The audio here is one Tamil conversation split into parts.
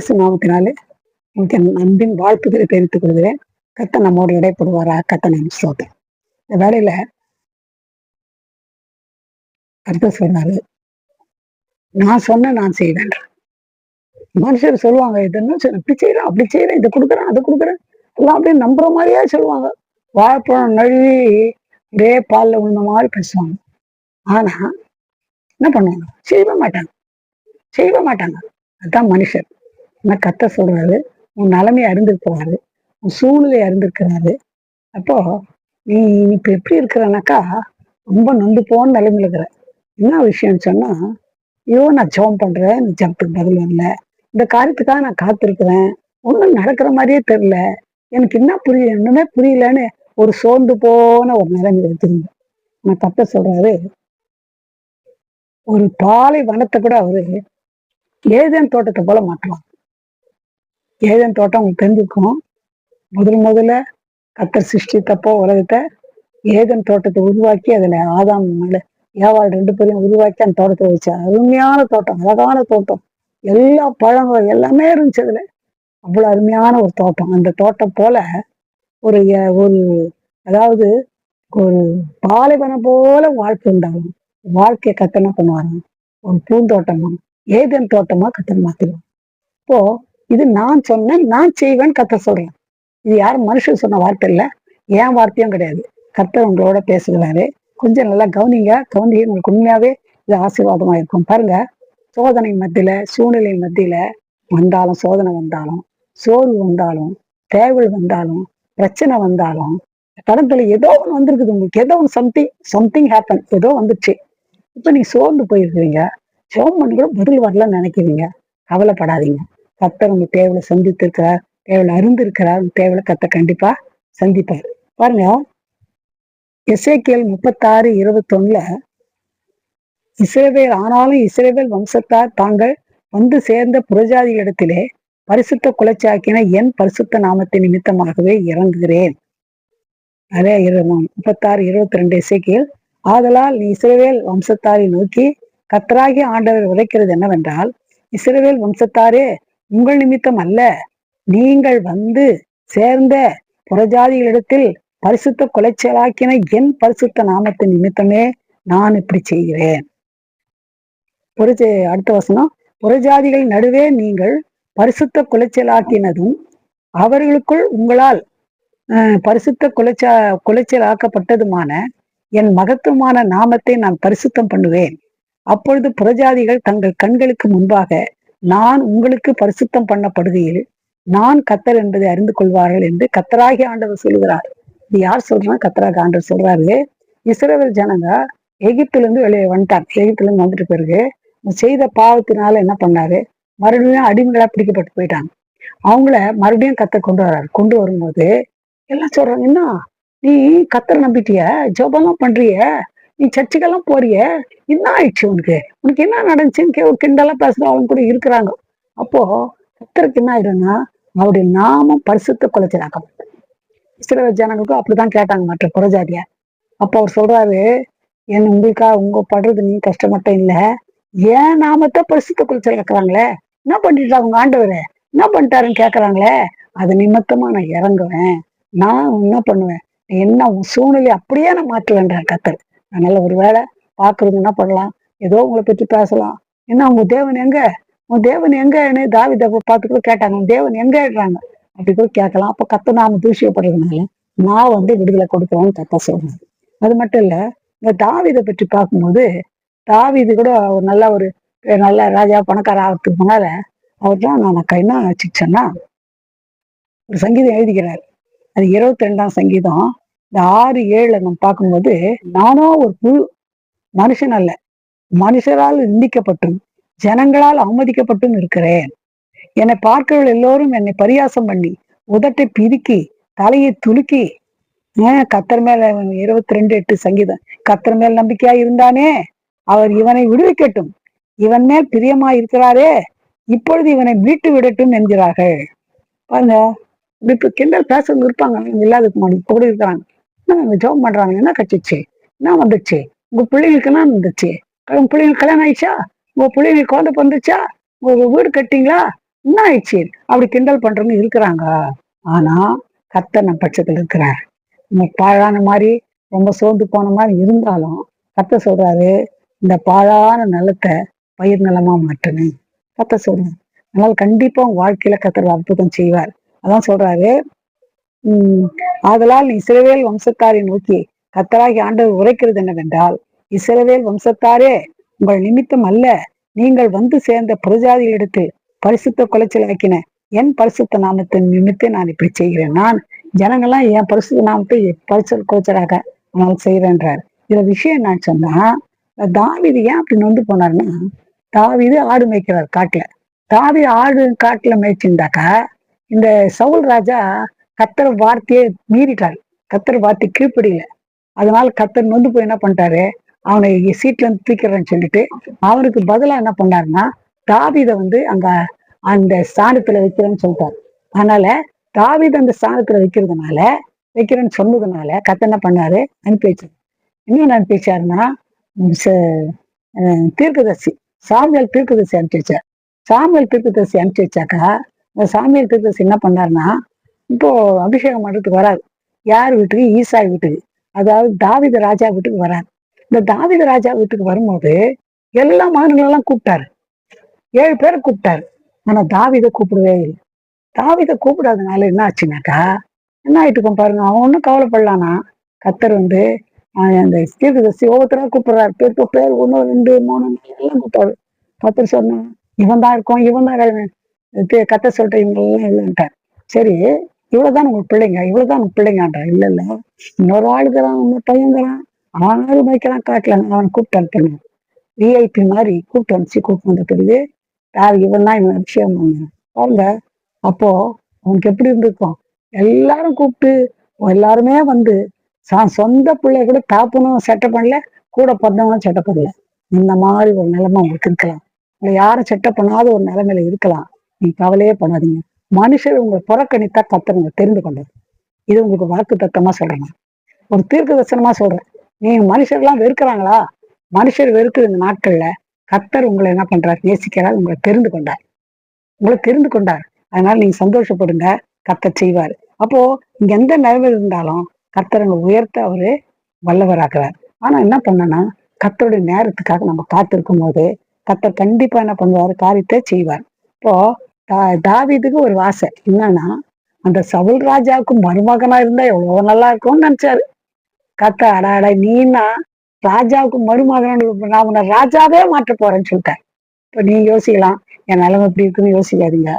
இயேசு நாமத்தினாலே உங்களுக்கு என் அன்பின் வாழ்த்துக்களை தெரிவித்துக் கொள்கிறேன். கர்த்தர் நம்மோடு இடைப்படுவாரா? கர்த்தர் நாம் ஸ்தோத்திரம். இந்த வேலையில கர்த்தர் சொன்னாரு, நான் சொன்ன நான் செய்வேன். மனுஷர் சொல்லுவாங்க, இது என்ன இப்படி செய்யறேன், அப்படி செய்யறேன், இதை கொடுக்குறேன், அதை கொடுக்குறேன், எல்லாம் அப்படியே நம்புற மாதிரியே சொல்லுவாங்க. வாழைப்பழம் நழுவி ஒரே பால்ல விழுந்த மாதிரி பேசுவாங்க. ஆனா என்ன பண்ணுவாங்க? செய்ய மாட்டாங்க. அதுதான் மனுஷர். ஆனா கர்த்தர் சொல்றாரு, உன் நிலைமையை அறிந்திருக்கிறாரு, உன் சூழ்நிலை அறிந்திருக்கிறாரு. அப்போ நீ இப்ப எப்படி இருக்கிறனாக்கா, ரொம்ப நொந்து போன நிலைமையில இருக்கிற. என்ன விஷயம்னு சொன்னா, ஐயோ நான் ஜெபம் பண்றேன், இந்த ஜெபத்துக்கு பதில் வரல, இந்த காரியத்துக்காக நான் காத்திருக்கிறேன், ஒண்ணும் நடக்கிற மாதிரியே தெரியல, எனக்கு என்ன புரியல, ஒண்ணுமே புரியலன்னு ஒரு சோர்ந்து போன ஒரு நிலைமையில வச்சிருங்க. நான் கர்த்தர் சொல்றாரு, ஒரு பாலை வனத்தை கூட அவரு ஏதேன் தோட்டத்தை போல மாற்றுவாங்க. ஏதேன் தோட்டம் உங்களுக்கு தெரிஞ்சிருக்கும். முதல்ல கர்த்தர் சிருஷ்டித்தப்போ உலகத்தை ஏதேன் தோட்டத்தை உருவாக்கி அதுல ஆதாம் ஏவாள் 2 பேரையும் உருவாக்கி அந்த தோட்டத்தை வச்சு அருமையான தோட்டம், அழகான தோட்டம், எல்லா பழங்கள் எல்லாமே இருந்துச்சு அதுல. அவ்வளவு அருமையான ஒரு தோட்டம். அந்த தோட்டம் போல ஒரு ஒரு அதாவது ஒரு பாலைவனம் போல வாழ்க்கை உண்டாகும். வாழ்க்கையை கத்தனை பண்ணுவாங்க. ஒரு பூந்தோட்டமா ஏதேன் தோட்டமா கத்தனை மாத்திடுவாங்க. இப்போ இது நான் சொன்னேன், நான் செய்வேன் கத்த சொல்றேன். இது யாரும் மனுஷன் சொன்ன வார்த்தை இல்ல, ஏன் வார்த்தையும் கிடையாது. கர்த்தர் உங்களோட பேசுகிறாரு. கொஞ்சம் நல்லா கவனிங்க. உங்களுக்கு உண்மையாவே இது ஆசீர்வாதமா இருக்கும். பாருங்க, சோதனை மத்தியில, சூழ்நிலை மத்தியில வந்தாலும், சோதனை வந்தாலும், சோர்வு வந்தாலும், தேவை வந்தாலும், பிரச்சனை வந்தாலும், கடத்துல ஏதோ ஒன்று வந்திருக்குது உங்களுக்கு, ஏதோ ஒன்று சம்திங் ஹேப்பன், ஏதோ வந்துச்சு. இப்ப நீங்க சோர்ந்து போயிருக்கிறீங்க, ஜெபம் பண்ணி கூட பதில் வரலன்னு நினைக்கிறீங்க. கவலைப்படாதீங்க. கர்த்தர் உங்க தேவையில சந்தித்திருக்கிறார், தேவையில அறிந்திருக்கிறார். தேவையில கர்த்தர் கண்டிப்பா சந்திப்பார். பாருங்க, எசேக்கியேல் 36:21 இஸ்ரவேல் ஆனாலும் இஸ்ரவேல் வம்சத்தார் தாங்கள் வந்து சேர்ந்த புறஜாதிகளிடத்திலே பரிசுத்த குலைச்சாக்கின என் பரிசுத்த நாமத்தின் நிமித்தமாகவே இறங்குகிறேன். அதே 36:22 எசேக்கியேல், ஆதலால் நீ இஸ்ரவேல் வம்சத்தாரை நோக்கி கர்த்தராகிய ஆண்டவர் உரைக்கிறது என்னவென்றால், இஸ்ரவேல் வம்சத்தாரே, உங்கள் நிமித்தம் அல்ல, நீங்கள் வந்து சேர்ந்த புறஜாதிகளிடத்தில் பரிசுத்த குலைச்சலாக்கின என் பரிசுத்த நாமத்தின் நிமித்தமே நான் இப்படி செய்கிறேன். அடுத்த வசனம், புறஜாதிகள் நடுவே நீங்கள் பரிசுத்த குலைச்சலாக்கினதும் அவர்களுக்குள் உங்களால் பரிசுத்த குலைச்சலாக்கப்பட்டதுமான என் மகத்துவமான நாமத்தை நான் பரிசுத்தம் பண்ணுவேன். அப்பொழுது புறஜாதிகள் தங்கள் கண்களுக்கு முன்பாக நான் உங்களுக்கு பரிசுத்தம் பண்ணப்படுகையில் நான் கர்த்தர் என்பதை அறிந்து கொள்வார்கள் என்று கர்த்தராகிய ஆண்டவர் சொல்கிறார். இது யார் சொல்றா? கர்த்தராகிய ஆண்டவர் சொல்றாரு. இஸ்ரவேல் ஜனங்க எகிப்திலிருந்து வெளியே வந்துட்டாங்க. எகிப்திலிருந்து வந்துட்டு பிறகு செய்த பாவத்தினால என்ன பண்ணாரு? மறுபடியும் அடிமைகளா பிடிக்கப்பட்டு போயிட்டாங்க. அவங்கள மறுபடியும் கர்த்தர் கொண்டு வர்றாரு. கொண்டு வரும்போது எல்லாம் சொல்றாங்க, என்ன நீ கர்த்தரை நம்பிட்டிய, ஜெபம்லாம் பண்றிய, நீ சர்ச்சுக்கெல்லாம் போறிய, என்ன ஆயிடுச்சு உனக்கு என்ன நடந்துச்சுன்னு ஒரு கிண்டலா பேசுறவங்க கூட இருக்கிறாங்க. அப்போ கர்த்தருக்கு என்ன ஆயிடும்னா, அவருடைய நாமம் பரிசுத்த குலைச்சலாக்கப்பட்டது. இஸ்ரவேல் ஜனங்களுக்கும் அப்படிதான் கேட்டாங்க மற்ற புறஜாதியா. அப்ப அவர் சொல்றாரு, உங்க படுறது நீ கஷ்டம் மட்டும் இல்ல, ஏன் நாமத்தை பரிசுத்த குலைச்சலாக்குறாங்களே, என்ன பண்ணிட்டா உங்க ஆண்டவரு, என்ன பண்ணிட்டாருன்னு கேக்குறாங்களே, அது நிமித்தமா நான் இறங்குவேன். நான் என்ன பண்ணுவேன், என்ன உன் சூழ்நிலை அப்படியே நான் மாற்றுவேன்றார் கர்த்தர். அதனால ஒரு வேளை பாக்குறது என்ன பண்ணலாம், ஏதோ உங்களை பற்றி பேசலாம், என்ன உங்க தேவன் எங்க, உன் தேவன் எங்கன்னு தாவீதை பார்த்து கூட கேட்டாங்க, உன் தேவன் எங்கன்றாங்க, அப்படி கூட கேட்கலாம். அப்ப கர்த்தர் நாம தூஷியப்படுறதுனால நான் விடுதலை கொடுப்போம்னு கர்த்தர் சொல்றாரு. அது மட்டும் இல்ல, இந்த தாவீதை பற்றி பார்க்கும்போது, தாவீது கூட ஒரு நல்ல ராஜா பணக்கார ஆகிறதுக்கு முன்னால அவர் தான் நான் என்ன வச்சுச்சேன்னா ஒரு சங்கீதம் எழுதிக்கிறார். அது 22ஆம் சங்கீதம், இந்த 6:7 நம்ம பார்க்கும்போது, நானோ ஒரு புழு, மனுஷன் அல்ல, மனுஷரால் நிந்திக்கப்பட்டும் ஜனங்களால் அவமதிக்கப்பட்டும் இருக்கிறேன். என்னை பார்க்கிறவர்கள் எல்லோரும் என்னை பரியாசம் பண்ணி உதட்டை பிதுக்கி தலையை துலுக்கி, கர்த்தர் மேல 22:8 சங்கீதம், கர்த்தர் மேல் நம்பிக்கையா இருந்தானே அவர் இவனை விடுவிக்கட்டும், இவன் மேல் பிரியமா இருக்கிறாரே இப்பொழுது இவனை மீட்டு விடட்டும் என்கிறார்கள். பாருங்க, இப்ப கிண்டல் பேசவங்க இருப்பாங்க, இல்லாததுக்கு முன்னாடி இப்ப கூட இருக்கிறாங்க. ஜெபம் பண்றாங்க, என்ன கட்சிச்சு, என்ன வந்துச்சு, உங்க பிள்ளைங்களுக்கு என்ன வந்துச்சு, உங்க பிள்ளைங்களுக்கு கல்யாணம் ஆயிடுச்சா, உங்க பிள்ளைங்களுக்கு குழந்தை பிறந்துச்சா, உங்க வீடு கட்டிங்களா, என்ன ஆயிடுச்சு அப்படி கிண்டல் பண்றவங்க இருக்கிறாங்க. ஆனா கர்த்தர் நம் பட்சத்துல இருக்கிறார். நம்ம பாழான மாதிரி ரொம்ப சோர்ந்து போன மாதிரி இருந்தாலும் கர்த்தர் சொல்றாரு, இந்த பாழான நிலத்தை பயிர் நிலமா மாற்றணும். கர்த்தர் சொல்றாரு. அதனால கண்டிப்பா உங்க வாழ்க்கையில கர்த்தர் அற்புதம் செய்வார். அதான் சொல்றாரு, உம் ஆதலால் இஸ்ரவேல் வம்சத்தாரை நோக்கி கர்த்தராகிய ஆண்டவர் உரைக்கிறது என்னவென்றால், இஸ்ரவேல் வம்சத்தாரே, உங்கள் நிமித்தம் அல்ல, நீங்கள் வந்து சேர்ந்த புறஜாதிகளிடத்தில் பரிசுத்த குலைச்சலாக்கின என் பரிசுத்த நாமத்தின் நிமித்தம் நான் இப்படி செய்கிறேன். நான் ஜனங்கள்லாம் என் பரிசுத்த நாமத்தை பரிசு குலைச்சலாக நான் செய்யறேன்றார். இதுல விஷயம் நான் சொன்னா, தாவீது ஏன் அப்படி நொந்து போனார்னா, தாவீது ஆடு மேய்க்கிறார் காட்டுல. தாவீது ஆடு காட்டுல மேய்ச்சிருந்தாக்கா, இந்த சவுல் ராஜா கர்த்தர் வார்த்தையை மீறிட்டார். கர்த்தர் வார்த்தை கீழ்ப்படியில. அதனால கர்த்தர் நொந்து போய் என்ன பண்ணிட்டாரு, அவனை சீட்ல இருந்து தூக்கிறேன்னு சொல்லிட்டு அவனுக்கு பதிலா என்ன பண்ணாருன்னா, தாவீதை வந்து அங்க அந்த ஸ்தானத்துல வைக்கிறேன்னு சொல்லிட்டாரு. அதனால தாவீது அந்த ஸ்தானத்துல வைக்கிறேன்னு சொன்னதுனால கர்த்தர் என்ன பண்ணாரு, அனுப்பி வச்சாரு. என்ன அனுப்பி வச்சாருன்னா, தீர்க்கதரிசி சாமுவேல் தீர்க்கதரிசி அனுப்பிச்சு வச்சார். சாமுவேல் தீர்க்கதரிசி அனுப்பிச்சு வச்சாக்கா, இந்த சாமுவேல் தீர்க்கதரிசி என்ன பண்ணாருன்னா, இப்போ அபிஷேகம் பண்றதுக்கு வராது. யார் வீட்டுக்கு? ஈசாய் வீட்டுக்கு, அதாவது தாவீது ராஜா வீட்டுக்கு வராரு. இந்த தாவீது ராஜா வீட்டுக்கு வரும்போது எல்லா மகன்களெல்லாம் கூப்பிட்டாரு. 7 பேரை கூப்பிட்டாரு. ஆனா தாவீதை கூப்பிடவே இல்லை. தாவீதை கூப்பிடாதனால என்ன ஆச்சுனாக்கா, என்ன ஆயிட்டு பாருங்க, அவன் ஒன்றும் கவலைப்படலானா, கர்த்தர் வந்து அந்த தீர்க்கதரிசி ஒவ்வொருத்தரா கூப்பிடுறாரு. பேர் 1 2 3 எல்லாம் கூப்பிட்டாரு. கர்த்தர் சொன்னா, இவன் தான் இருக்கும், இவன் தான் கர்த்தர் சொல்லிட்டு இவங்க எல்லாம் இல்லைன்ட்டார். சரி, இவ்வளவுதான் உங்களுக்கு பிள்ளைங்க, இவ்வளவுதான் உங்களுக்கு பிள்ளைங்கன்றான். இல்ல இல்ல, இன்னொரு ஆளுக்கிறான், இன்னொரு பையன்கிறான், அவனாலும் வைக்கிறான் காட்டல. அவன் கூப்பிட்டு அனுப்பினான். விஐபி மாதிரி கூப்பிட்டு அனுப்பிச்சு கூப்பிட்டு வந்த பிறகு இவன் தான் இவன் விஷயம் பாருங்க. அப்போ அவனுக்கு எப்படி இருந்திருக்கும்? எல்லாரும் கூப்பிட்டு எல்லாருமே வந்து சொந்த பிள்ளைய கூட தாப்பனும் செட்டப் பண்ணல, கூட பிறந்தவங்களும் செட்டப் பண்ணல. இந்த மாதிரி ஒரு நிலைமை உங்களுக்கு இருக்கலாம். உங்களை யாரும் செட்டப் பண்ணாத ஒரு நிலைமையில இருக்கலாம். நீ கவலையே பண்ணாதீங்க. மனுஷர் உங்களை புறக்கணித்தா கர்த்தர் உங்களை தெரிந்து கொண்டார். இது உங்களுக்கு வாக்கு தத்தமா சொல்றேன், ஒரு தீர்க்க தரிசனமா சொல்றேன். நீங்க மனுஷர்லாம் வெறுக்கிறாங்களா? மனுஷர் வெறுக்கிற இந்த நாட்கள்ல கர்த்தர் உங்களை என்ன பண்றார்? நேசிக்கிறார். உங்களை தெரிந்து கொண்டார். உங்களை தெரிந்து கொண்டார். அதனால நீங்க சந்தோஷப்படுங்க. கர்த்தர் செய்வார். அப்போ இங்க எந்த நிலைமையில் இருந்தாலும் கர்த்தர் உங்களை உயர்த்த அவரு வல்லவராக்குறார். ஆனா என்ன பண்ணனா, கர்த்தருடைய நேரத்துக்காக நம்ம காத்திருக்கும் போது கர்த்தர் கண்டிப்பா என்ன பண்ணுவாரு? காரியத்தை செய்வார். இப்போ தாவீதுக்கு ஒரு ஆசை என்னன்னா, அந்த சவுல் ராஜாவுக்கு மருமகனா இருந்தா எவ்வளவு நல்லா இருக்கும்னு நினைச்சாரு. கர்த்தர் அடாடா, நீனா ராஜாவுக்கு மருமகன், நான் உன்னை ராஜாவே மாற்ற போறேன்னு சொல்லிட்டேன். இப்ப நீங்க யோசிக்கலாம், என் நிலைமை எப்படி இருக்குன்னு யோசிக்காதீங்க.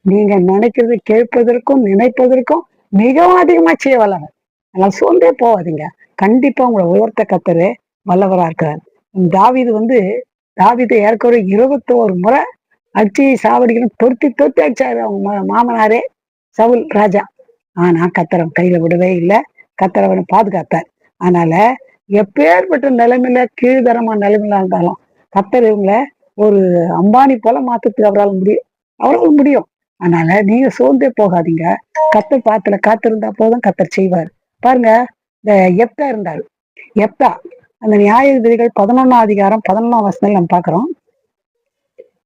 நீங்க நினைக்கிறது கேட்பதற்கும் நினைப்பதற்கும் மிகவும் அதிகமா செய்ய வல்லவர். அதனால சோர்ந்தே போவாதீங்க. கண்டிப்பா உங்களை உயர்த்த கர்த்தர் வல்லவரா இருக்கிறார். தாவீது ஏற்கனவே 21 முறை அடிச்சு சாவடிக்கணும் தொத்தி அடிச்சாரு அவங்க மாமனாரே சவுல் ராஜா. ஆனா கர்த்தர் கையில விடவே இல்லை. கர்த்தர் அவனை பாதுகாத்தார். அதனால எப்பேற்பட்ட நிலைமையில கீழ்தரமான நிலைமையில இருந்தாலும் கர்த்தர் இவங்களை ஒரு அம்பானி போல மாத்துறதுக்கு அவரால் முடியும். அதனால நீங்க சோர்ந்தே போகாதீங்க. கர்த்தர் பாத்துல காத்திருந்தா போதும், கர்த்தர் செய்வார். பாருங்க, இந்த எப்தா இருந்தாரு. எப்தா அந்த நியாயாதிபதிகள் 11ஆம் அதிகாரம் 11ஆம் வசனத்துல நம்ம பாக்குறோம்.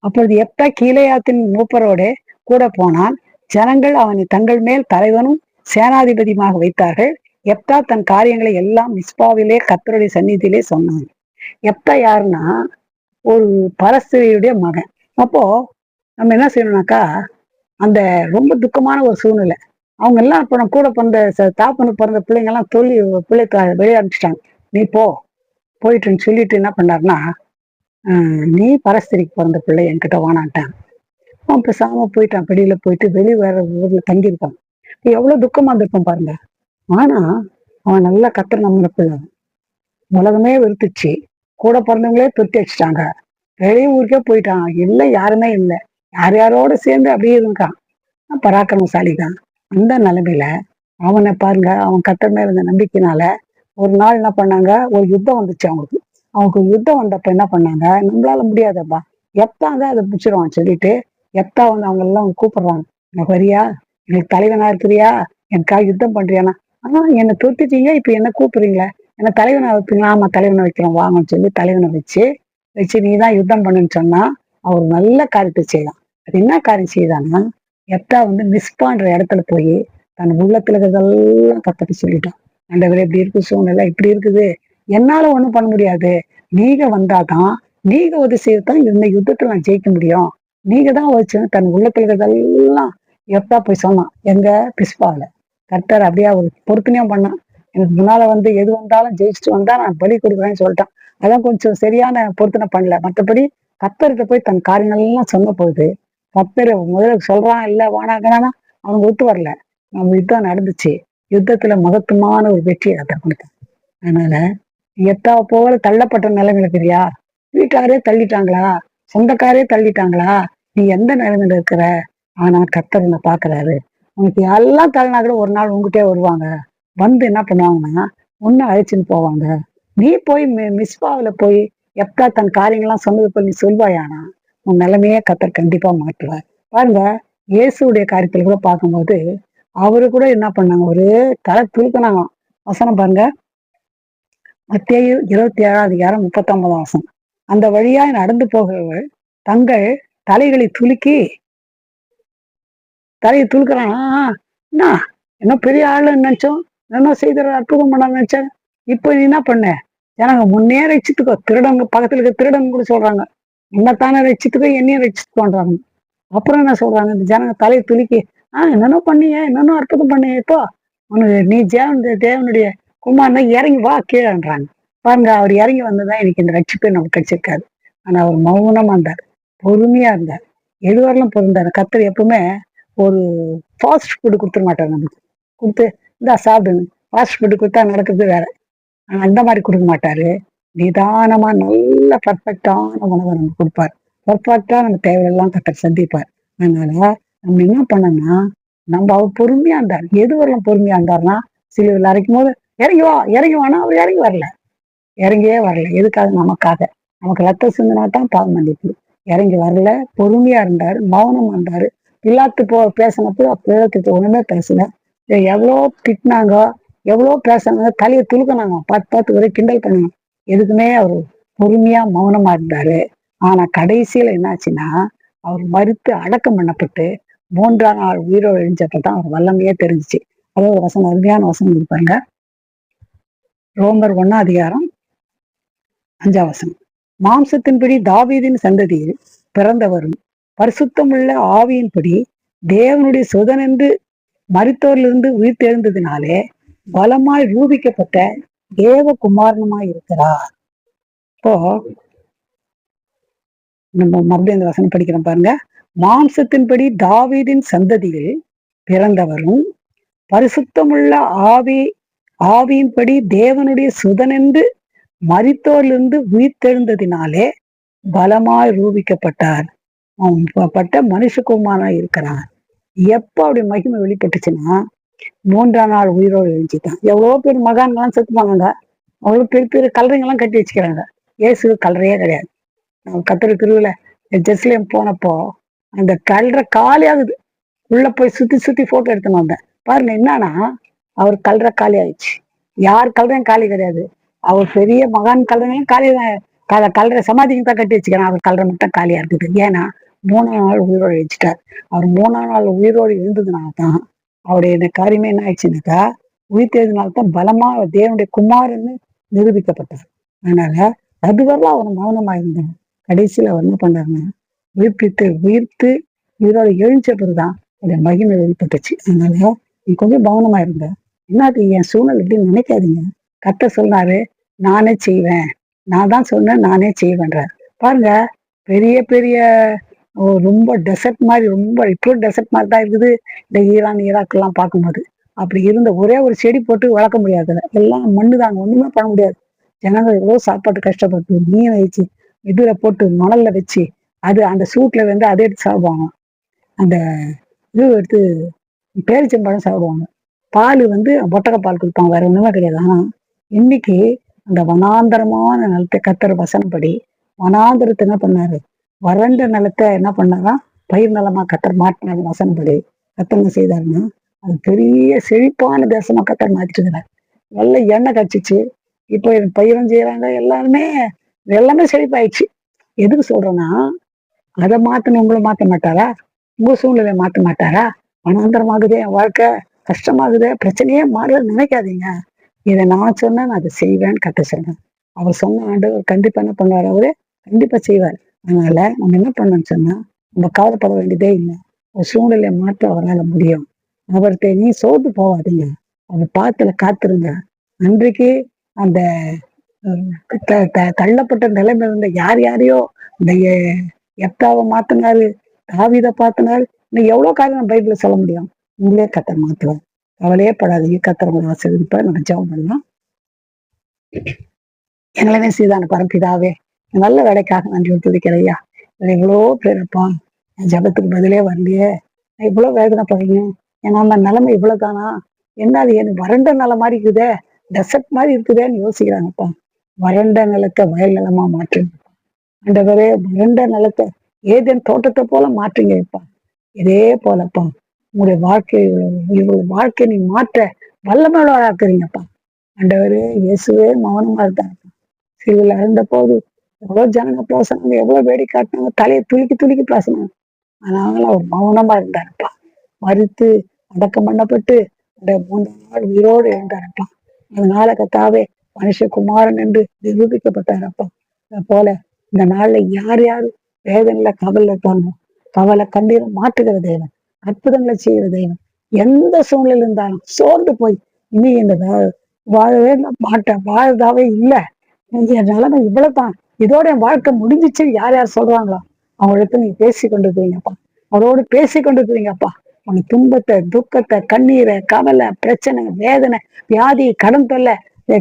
அப்பொழுது எப்தா கீலேயாத்தின் மூப்பரோடு கூட போனான். ஜனங்கள் அவனை தங்கள் மேல் தலைவனும் சேனாதிபதியுமாக வைத்தார்கள். எப்தா தன் காரியங்களை எல்லாம் மிஸ்பாவிலே கர்த்தருடைய சந்நிதியிலே சொன்னான். எப்தா யாருன்னா, ஒரு பரஸ்திரியுடைய மகன். அப்போ நம்ம என்ன செய்யணும்னாக்கா, அந்த ரொம்ப துக்கமான ஒரு சூழ்நிலை. அவங்க எல்லாம் இப்போ கூட பிறந்த தாப்பனுக்கு பிறந்த பிள்ளைங்க எல்லாம் பிள்ளை வெளியே அனுப்பிச்சிட்டாங்க. நீ போயிட்டுன்னு சொல்லிட்டு என்ன பண்ணாருன்னா, நீ பரஸ்திரிக்கு பிறந்த பிள்ளை என்கிட்ட வானான்ட்டான். அவன் பேசாம போயிட்டான். வெளியில போயிட்டு வேற ஊர்ல தங்கியிருக்கான். எவ்வளவு துக்கமா இருந்திருப்பான் பாருங்க. ஆனா அவன் நல்லா கர்த்தர் நம்பின பிள்ளை. உலகமே வெறுத்துச்சு. கூட பிறந்தவங்களே துரத்தி வச்சுட்டாங்க. வெளிய ஊருக்கே போயிட்டான். இல்லை, யாருமே இல்லை. யாரோட சேர்ந்து அப்படியே இருக்கான். பராக்கிரமசாலி தான். அந்த நிலைமையில அவனை பாருங்க, அவன் கர்த்தர் மேல இருந்த நம்பிக்கையினால ஒரு நாள் என்ன பண்ணாங்க, ஒரு யுத்தம் வந்துச்சு அவங்களுக்கு யுத்தம் வந்தப்ப என்ன பண்ணாங்க, நம்மளால முடியாதப்பா, எப்தான் தான் அதை பிடிச்சிருவான் சொல்லிட்டு எப்தா வந்து அவங்க எல்லாம் கூப்பிடுறாங்க. வரியா, எனக்கு தலைவனா இருக்கிறியா, எனக்காக யுத்தம் பண்றியானா? ஆனா என்னை தொத்திட்டீங்க, இப்ப என்ன கூப்பிடுறீங்களே, என்ன தலைவனை வைப்பீங்களா? ஆமா, தலைவனை வைக்கலாம் வாங்கன்னு சொல்லி தலைவனை வச்சு நீதான் யுத்தம் பண்ணுன்னு சொன்னா அவர் நல்ல காரியத்தை செய்யலாம். அது என்ன காரியம் செய்தான்னா, எப்தா வந்து மிஸ் பண்ற இடத்துல போய் தன் உள்ளத்துல இருக்கிறதெல்லாம் கர்த்தர்ட்ட சொல்லிட்டான். ஆண்டவரே இப்படி இருக்கு சூழ்நிலை, இப்படி இருக்குது. என்னால ஒண்ணும் பண்ண முடியாது. நீங்க வந்தா தான், நீங்க உதவி செய்து தான் இந்த யுத்தத்துல நான் ஜெயிக்க முடியும். நீங்க தான் உதவி தன் உள்ளத்துல இருக்கிறதெல்லாம் எப்தா போய் சொன்னான். எங்க பிஸ்பால. கர்த்தர் அப்படியே ஒரு பொருத்தனையும் பண்ணான். எனக்கு முன்னால வந்து எது வந்தாலும் ஜெயிச்சுட்டு வந்தா நான் பலி கொடுக்குறேன்னு சொல்லிட்டான். அதான் கொஞ்சம் சரியான பொருத்தனை பண்ணல. மத்தபடி கர்த்தர்ட்ட போய் தன் காரியங்கள் எல்லாம் சொன்னபோது, கர்த்தர் முதல்ல சொல்றான் இல்ல வேணாங்கறான்னா, அவனுக்கு ஒத்து வரல. நம்ம யுத்தம் நடந்துச்சு. யுத்தத்துல மகத்துவமான ஒரு வெற்றியை கர்த்தர் குடுத்தார். அதனால எத்தா போல தள்ளப்பட்ட நிலைமையில இருக்கிறியா? வீட்டாரே தள்ளிட்டாங்களா? சொந்தக்காரே தள்ளிட்டாங்களா? நீ எந்த நிலைமையில இருக்கிற? ஆனா கர்த்தர் உன்னை பார்க்கிறாரு. உனக்கு எல்லாம் தள்ளினா கூட ஒரு நாள் உன்கிட்டயே வருவாங்க. வந்து என்ன பண்ணுவாங்கன்னா, உன்னை அழைச்சுன்னு போவாங்க. நீ போய் மிஸ்பாவுல போய் எப்தா தன் காரியங்கள்லாம் சொன்னது போல நீ சொல்வாயானா, உன் நிலைமையே கர்த்தர் கண்டிப்பா மாற்றுவார். பாருங்க, இயேசுவுடைய காரியத்துல கூட பார்க்கும்போது, அவரு கூட என்ன பண்ணாங்க, ஒரே தலை துலுக்குனாங்களாம். வசனம் பாருங்க, மத்தேயு 27ஆம் அதிகாரம் 39ஆம் வசனம். அந்த வழியாய் நடந்து போகிறவர்கள் தங்கள் தலைகளை துலுக்கி தலையை துலுக்குறாங்க. என்ன என்ன பெரிய ஆளுன்னு நினைச்சோம், என்ன செய்த அற்புதம் பண்ண நினைச்சேன். இப்போ நீ என்ன பண்ண? ஜனங்க முன்னே ரட்சித்துக்கோ, திருடங்க பக்கத்துல இருக்க திருடங்க கூட சொல்றாங்க. உன்னைத்தானே ரட்சித்துக்கோ, என்னையும் ரட்சித்துக்கோன்றாங்க. அப்புறம் என்ன சொல்றாங்க, இந்த ஜனங்க தலையை துலுக்கி, என்னென்ன பண்ணீங்க, என்னென்ன அற்புதம் பண்ணீங்க, இப்போ உனக்கு நீ தேவனுடைய குமாரனை இறங்கி வா கீழேன்றாங்க. பாருங்க, அவர் இறங்கி வந்ததான் இன்னைக்கு இந்த ரட்சிப்பே நமக்கு கிடைச்சிருக்காரு. ஆனா அவர் மௌனமா இருந்தார், பொறுமையா இருந்தார், எதுவரையிலும் பொருந்தாரு. கர்த்தர் எப்பவுமே ஒரு ஃபாஸ்ட் ஃபுட் கொடுத்துட மாட்டார் நமக்கு. கொடுத்து இந்தா சாப்பிடுங்க, ஃபாஸ்ட் ஃபுட் கொடுத்தா நடக்கிறது வேற. ஆனா அந்த மாதிரி கொடுக்க மாட்டாரு. நிதானமா நல்ல பர்ஃபெக்டான உணவை நமக்கு கொடுப்பார். பர்ஃபெக்டா நம்ம தேவையெல்லாம் கர்த்தர் சந்திப்பார். அதனால நம்ம என்ன பண்ணோம்னா, நம்ம அவர் பொறுமையா இருந்தார். எது வரலாம் பொறுமையா இருந்தாருன்னா, சிலுவையில் அரைக்கும் போது இறங்கி வா இறங்கி வானா அவர் இறங்கி வரல. இறங்கியே வரல. எதுக்காக? நமக்காக. நமக்கு ரத்தம் சிந்தினா தான் பாவ மன்னிப்பு. இறங்கி வரல. பொறுமையா இருந்தாரு. மௌனமா இருந்தாரு. பிலாத்து பேசினப்போ பிலாத்து ஒண்ணுமே பேசல. எவ்வளோ திட்டினாங்க, எவ்வளோ பேசினாங்க, தலையை துலுக்கினாங்க, பார்த்து பார்த்து ஒரே கிண்டல் பண்ணாங்க. எதுக்குமே அவர் பொறுமையா மௌனமா இருந்தாரு. ஆனா கடைசியில என்னாச்சுன்னா, அவர் மரித்து அடக்கம் பண்ணப்பட்டு 3ஆம் நாள் உயிரோடு எழுந்தப்பதான் அவர் வல்லமையே தெரிஞ்சிச்சு. அதாவது வசனம், அருமையான வசனம் இருப்பாங்க. ரோமர் 1ஆம் அதிகாரம் 5ஆம் வசனம். மாம்சத்தின்படி தாவீதின் சந்ததியில் பிறந்தவரும் பரிசுத்தமுள்ள ஆவியின்படி தேவனுடைய சுதனென்று மரித்தோரிலிருந்து உயிர் தெரிந்ததினாலே பலமாய் ரூபிக்கப்பட்ட தேவகுமாரனுமாய் இருக்கிறார். இப்போ நம்ம மறுபடியும் இந்த வசனம் படிக்கிறோம் பாருங்க. மாம்சத்தின்படி தாவீதின் சந்ததியில் பிறந்தவரும் பரிசுத்தமுள்ள ஆவியின்படி தேவனுடைய சுதனென்று மரித்தோரிலிருந்து உயிர் தெழுந்ததினாலே பலமாய் ரூபிக்கப்பட்டார். பட்ட மனுஷகுமாரனாய் இருக்கிறார். எப்ப அப்படி மகிமை வெளிப்பட்டுச்சுன்னா, 3ஆம் நாள் உயிரோடு எழுஞ்சிட்டான். எவ்வளவு பேர் மகான்கள்லாம் செத்து போனாங்க. அவ்வளவு பெரிய பெரிய கல்லறைங்கெல்லாம் கட்டி வச்சுக்கிறாங்க. இயேசு கல்லறையே கிடையாது. கத்தரி திருவிழா ஜெருசலேம் போனப்போ அந்த கல்ற காலி ஆகுது. உள்ள போய் சுத்தி சுத்தி போட்டோ எடுத்துன்னு வந்தேன். பாருங்க, என்னன்னா அவர் கல்ற காலி ஆயிடுச்சு. யார் கல்றையும் காலி கிடையாது. அவர் பெரிய மகான் கல்றையும் காலி கல்ற சமாதிக்கு தான் கட்டி வச்சுக்கிறேன். அவர் கல்ற மட்டும் காலியா இருக்குது. ஏன்னா 3ஆம் நாள் உயிரோடு எழுச்சிட்டார். அவர் 3ஆம் நாள் உயிரோடு எழுந்ததுனால தான் அவருடைய இந்த காரியமே என்ன ஆயிடுச்சுனாக்கா, உயிர் தேர்தனால தான் பலமா தேவனுடைய குமாரன்னு நிரூபிக்கப்பட்டார். அதனால அதுவரைலாம் அவர் மௌனமா இருந்தார். கடைசியில அவர் என்ன பண்ணாருன்னா, உயிர்த்து உயிரோட எழுந்த பிறகுதான் அவருடைய மகிமை வெளிப்பட்டுச்சு. அதனால நீ கொஞ்சம் கவனமா இருந்த. என்னது என் சூழ்நிலை எப்படின்னு நினைக்காதீங்க. கர்த்தர் சொன்னாரு, நானே செய்வேன், நான் தான் சொன்னேன், நானே செய்வேன்றார். பாருங்க, பெரிய பெரிய ரொம்ப டெசர்ட் மாதிரி, ரொம்ப இப்போ டெசர்ட் மாதிரி தான் இருக்குது இந்த ஈராக் எல்லாம் பார்க்கும்போது. அப்படி இருந்த ஒரே ஒரு செடி போட்டு வளர்க்க முடியாதுல, எல்லாம் மண்ணு தாங்க, ஒண்ணுமே பண்ண முடியாது. ஜனங்க எவ்வளவு சாப்பாட்டு கஷ்டப்பட்டு மீனை வச்சு இதுல போட்டு மணல்ல வச்சு அது அந்த சூட்ல வந்து அதை எடுத்து சாப்பிடுவாங்க. அந்த இது எடுத்து பேரிச்சம்பழம் சாப்பிடுவாங்க. பால் வந்து ஒட்டக பால் கொடுப்பாங்க, வேற ஒண்ணுமே கிடையாது. ஆனா இன்னைக்கு அந்த வனாந்தரமான நிலத்தை கத்தர் வசனப்படி வனாந்தரத்தை என்ன பண்ணாரு, வறண்ட நிலத்தை என்ன பண்ணாரா பயிர் நிலமா கத்தர் மாட்டினாரு. வசனப்படி கத்தர் என்ன செய்தாருன்னா, அது பெரிய செழிப்பான தேசமா கத்தர் மாத்திட்டு இருக்கிறார். நல்ல எண்ணெய் கச்சிச்சு. இப்போ பயிரும் செய்யறாங்க. எல்லாமே செழிப்பாயிடுச்சு. எதுக்கு சொல்றேன்னா, அதை மாத்தணும் உங்களை மாத்த மாட்டாரா? உங்க சூழ்நிலையை மாத்த மாட்டாரா? அனாந்தரமாகுதே என் வாழ்க்கை, கஷ்டமாகுதே, பிரச்சனையே மாறலன்னு நினைக்காதீங்க. இதை நான் சொன்னேன், நான் அதை செய்வேன்னு கத்த சொன்னேன். அவர் சொன்ன ஆண்டவர் கண்டிப்பா என்ன பண்ணுவார்? அவரு கண்டிப்பா செய்வார். அதனால நம்ம என்ன பண்ணணும்னு சொன்னா, நம்ம கவலைப்பட வேண்டியதே இல்லை. ஒரு சூழ்நிலையை மாற்ற அவரால் முடியும். அவர்கிட்ட நீ சோர்ந்து போவாதீங்க. அவர் பாத்துல காத்துருங்க. அன்றைக்கு அந்த தள்ளப்பட்ட நிலைமை இருந்த யார் யாரையோ இந்த எப்தாவை மாத்தினாரு, தாவீதை மாத்தினாரு. இன்னும் எவ்வளவு காரியம் நம்ம பைபிள்ல சொல்ல முடியும். உங்களே கத்தர் மாத்துவார். கவலையே படாதீங்க. கத்தர் உங்களை ஆசீர்வதிப்பார். நம்ம ஜெபம் பண்ணலாம். எங்களவே சீதான பரப்பிதாவே, நல்ல வேலைக்காக நன்றி துதிக்கிறேன் ஐயா. இவ்வளோ பேருப்பா, என் ஜபத்துக்கு பதிலே வரலையே, நான் இவ்வளவு வேதனைப்படுறேன். ஏன்னா அந்த நிலைமை இவ்வளவுதானா? என்ன அது எனக்கு வறண்ட நிலை மாதிரி இருக்குதே, டெசர்ட் மாதிரி இருக்குதேன்னு யோசிக்கிறாங்கப்பா. வறண்ட நிலத்தை வயல் நிலமா மாற்றுங்க. ஆண்டவரே, வறண்ட நிலத்தை ஏதேன் தோட்டத்தை போல மாற்றுங்கப்பா. இதே போலப்பா உங்களுடைய வாழ்க்கையை நீ மாற்ற வல்லமையுள்ளவராக்குறீங்கப்பா. ஆண்டவரே, இயேசுவே மௌனமா இருந்தாங்க. சிலுவையில் அருந்த போது எவ்வளவு ஜனங்க பேசினாங்க, எவ்வளவு வேடி காட்டினாங்க, தலையை துலுக்கி துலுக்கி பேசினாங்க. ஆனாலும் அவர் மௌனமா இருந்தாருப்பா. மறித்து அடக்கம் பண்ணப்பட்டு அந்த 3ஆம் நாள் உயிரோடு இருந்தாரப்பா. அதனால கத்தாவே மனுஷகுமாரன் என்று நிரூபிக்கப்பட்டாரப்பா. அது போல இந்த நாள்ல யார் யாரு வேதனையில கவலை இருக்காங்க, கவலை கண்ணீரை மாற்றுகிற தேவன், அற்புதங்களை செய்கிற தேவன், எந்த சூழ்நிலை இருந்தாலும் சோர்ந்து போய் இனி இந்த வாழவே மாட்டேன், வாழ்றதாவே இல்லை, என் நிலைமை இவ்வளவுதான், இதோட என் வாழ்க்கை முடிஞ்சிச்சு யார் யார் சொல்றாங்களோ அவங்களுக்கு நீ பேசி கொண்டு இருக்கிறீங்கப்பா. அவரோடு பேசி கொண்டு இருக்கிறீங்கப்பா. உங்க துன்பத்தை, துக்கத்தை, கண்ணீரை, கவலை, பிரச்சனை, வேதனை, வியாதி, கடன் தொல்லை,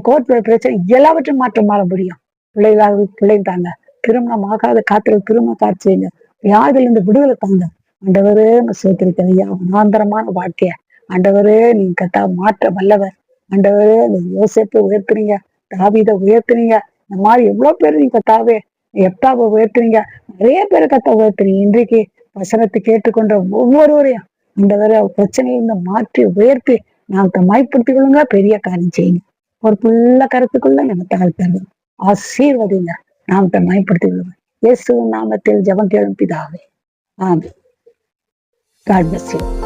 கோர்ட் பிரச்சனை எல்லாவற்றையும் மாற்றம் மாற முடியும். பிள்ளைதாங்க, திருமணம் ஆகாத காத்திர திருமண காட்சிங்க, வியாதியிலிருந்து விடுதலை தாங்க. ஆண்டவரே சேர்த்திருக்கிறையா மனாந்தரமான வாழ்க்கைய ஆண்டவரே நீங்க கத்தா மாற்ற வல்லவர். ஆண்டவரே நீங்க யோசிப்பு உயர்த்துறீங்க, தாவீதை உயர்த்துறீங்க. இந்த மாதிரி எவ்வளவு பேர் நீங்க கத்தாவே எப்தாவை உயர்த்துறீங்க, நிறைய பேரை கத்தா உயர்த்துறீங்க. இன்றைக்கு வசனத்தை கேட்டுக்கொண்ட ஒவ்வொருவரையும் ஆண்டவரே பிரச்சனையிலிருந்து மாற்றி உயர்த்தி நாம மைப்படுத்திக் கொள்ளுங்க, பெரிய காரியம் செய்யுங்க. ஒரு புள்ள கருத்துக்குள்ள நம்ம தாழ்த்தது ஆசீர்வதிங்க, நாம மைப்படுத்திக் கொள்ளுங்க. இயேசுவின் நாமத்தில் ஜெபம் கேளும் பிதாவே, ஆமென். God bless you.